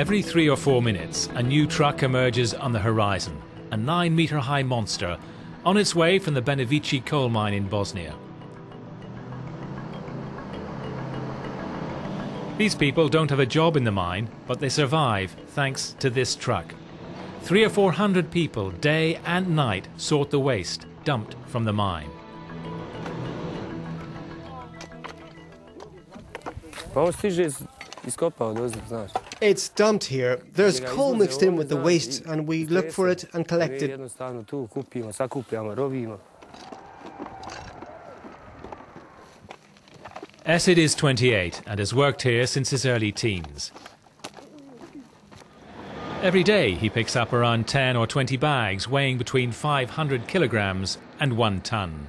Every 3 or 4 minutes, a new truck emerges on the horizon, a 9-metre-high monster, on its way from the Benovici coal mine in Bosnia. These people don't have a job in the mine, but they survive thanks to this truck. 300 or 400 people, day and night, sort the waste dumped from the mine. It's dumped here. There's coal mixed in with the waste, and we look for it and collect it. Esed is 28 and has worked here since his early teens. Every day he picks up around 10 or 20 bags weighing between 500 kilograms and 1 ton.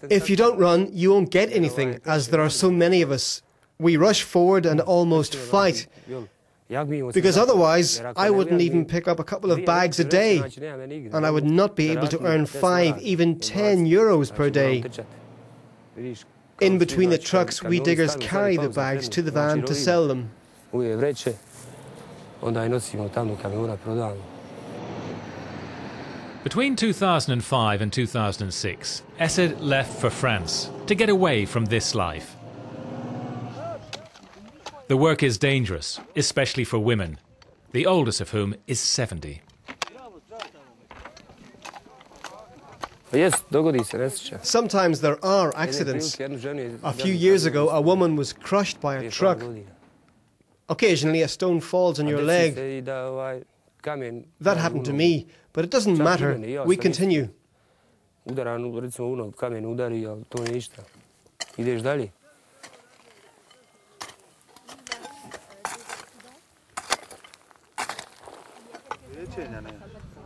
If you don't run, you won't get anything, as there are so many of us. We rush forward and almost fight, because otherwise I wouldn't even pick up a couple of bags a day, and I would not be able to earn 5, even 10 euros per day. In between the trucks, we diggers carry the bags to the van to sell them. Between 2005 and 2006, Esed left for France to get away from this life. The work is dangerous, especially for women, the oldest of whom is 70. Sometimes there are accidents. A few years ago, a woman was crushed by a truck. Occasionally, a stone falls on your leg. That happened to me, but it doesn't matter. We continue.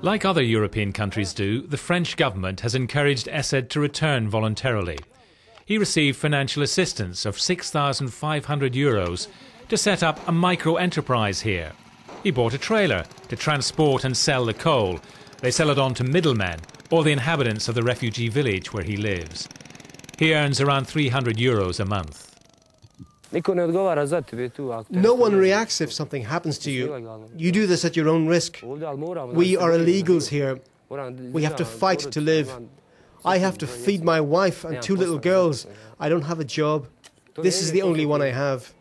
Like other European countries do, the French government has encouraged Esed to return voluntarily. He received financial assistance of 6,500 euros to set up a micro-enterprise here. He bought a trailer to transport and sell the coal. They sell it on to middlemen or the inhabitants of the refugee village where he lives. He earns around 300 euros a month. No one reacts if something happens to you. You do this at your own risk. We are illegals here. We have to fight to live. I have to feed my wife and 2 little girls. I don't have a job. This is the only one I have.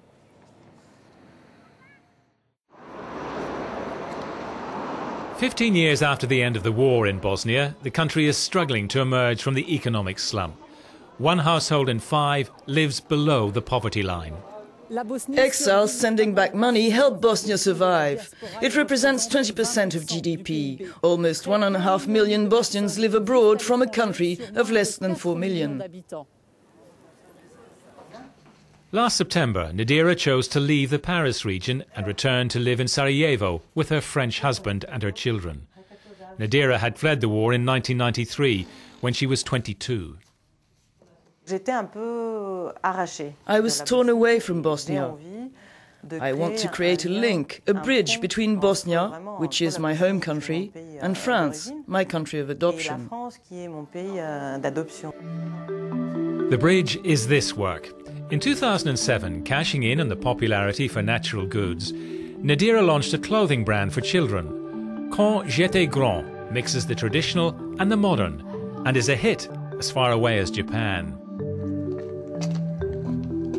"15 years after the end of the war in Bosnia, the country is struggling to emerge from the economic slump. 1 household in 5 lives below the poverty line. Exiles sending back money help Bosnia survive. It represents 20% of GDP. Almost 1.5 million Bosnians live abroad from a country of less than 4 million. Last September, Nadira chose to leave the Paris region and return to live in Sarajevo with her French husband and her children. Nadira had fled the war in 1993 when she was 22. I was torn away from Bosnia. I want to create a link, a bridge between Bosnia, which is my home country, and France, my country of adoption. The bridge is this work. In 2007, cashing in on the popularity for natural goods, Nadira launched a clothing brand for children. Quand j'étais grand mixes the traditional and the modern and is a hit as far away as Japan.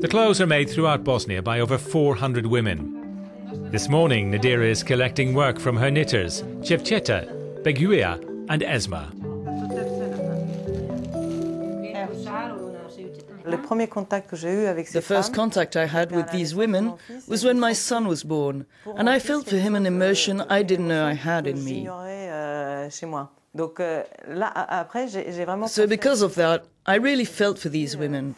The clothes are made throughout Bosnia by over 400 women. This morning, Nadira is collecting work from her knitters, Cevcheta, Beguia and Esma. The first contact I had with these women was when my son was born, and I felt for him an emotion I didn't know I had in me. So because of that, I really felt for these women.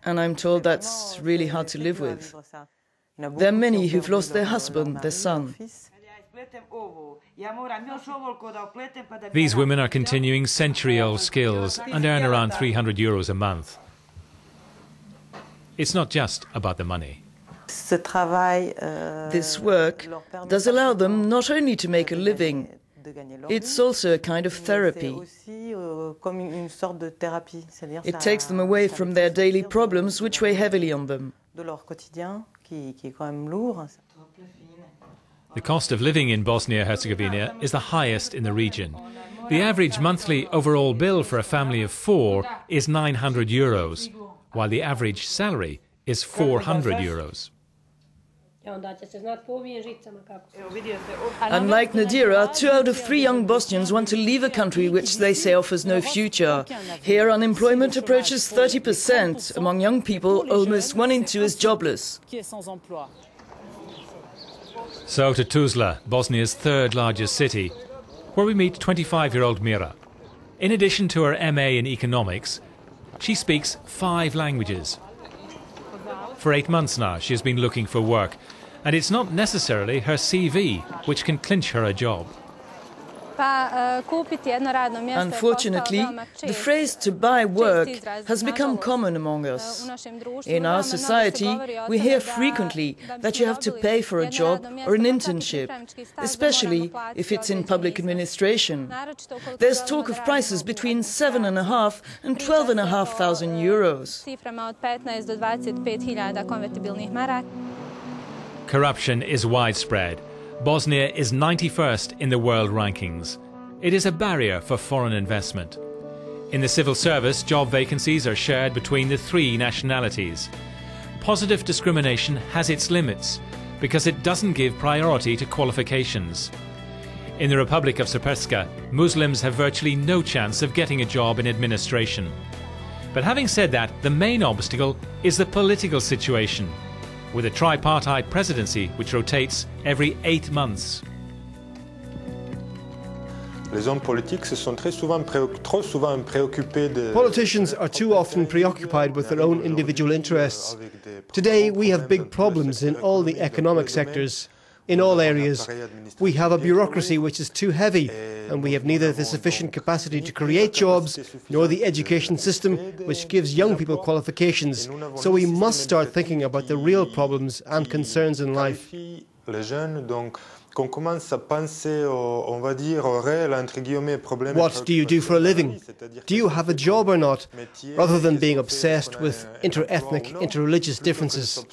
And I'm told that's really hard to live with. There are many who've lost their husband, their son. These women are continuing century-old skills and earn around 300 euros a month. It's not just about the money. This work does allow them not only to make a living, it's also a kind of therapy. It takes them away from their daily problems, which weigh heavily on them. The cost of living in Bosnia-Herzegovina is the highest in the region. The average monthly overall bill for a family of 4 is €900, while the average salary is €400. Unlike Nadira, 2 out of 3 young Bosnians want to leave a country which they say offers no future. Here, unemployment approaches 30%. Among young people, almost 1 in 2 is jobless. So to Tuzla, Bosnia's 3rd largest city, where we meet 25-year-old Mira. In addition to her MA in economics, she speaks 5 languages. For 8 months now, she has been looking for work, and it's not necessarily her CV which can clinch her a job. Unfortunately, the phrase "to buy work" has become common among us. In our society, we hear frequently that you have to pay for a job or an internship, especially if it's in public administration. There's talk of prices between 7,500 and 12,500 euros. Corruption is widespread. Bosnia is 91st in the world rankings. It is a barrier for foreign investment. In the civil service, job vacancies are shared between the 3 nationalities. Positive discrimination has its limits because it doesn't give priority to qualifications. In the Republic of Srpska, Muslims have virtually no chance of getting a job in administration. But having said that, the main obstacle is the political situation, with a tripartite presidency which rotates every 8 months. Politicians are too often preoccupied with their own individual interests. Today we have big problems in all the economic sectors, in all areas. We have a bureaucracy which is too heavy, and we have neither the sufficient capacity to create jobs nor the education system which gives young people qualifications. So we must start thinking about the real problems and concerns in life. What do you do for a living? Do you have a job or not? Rather than being obsessed with inter-ethnic, inter-religious differences.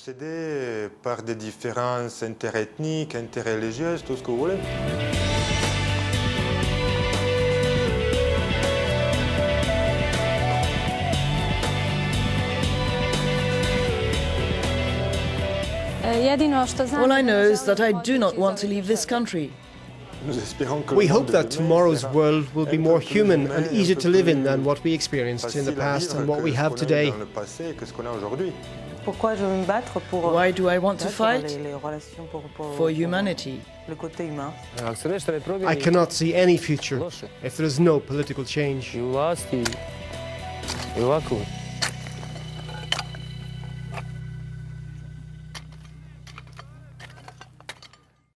All I know is that I do not want to leave this country. We hope that tomorrow's world will be more human and easier to live in than what we experienced in the past and what we have today. Why do I want to fight? For humanity. I cannot see any future if there is no political change.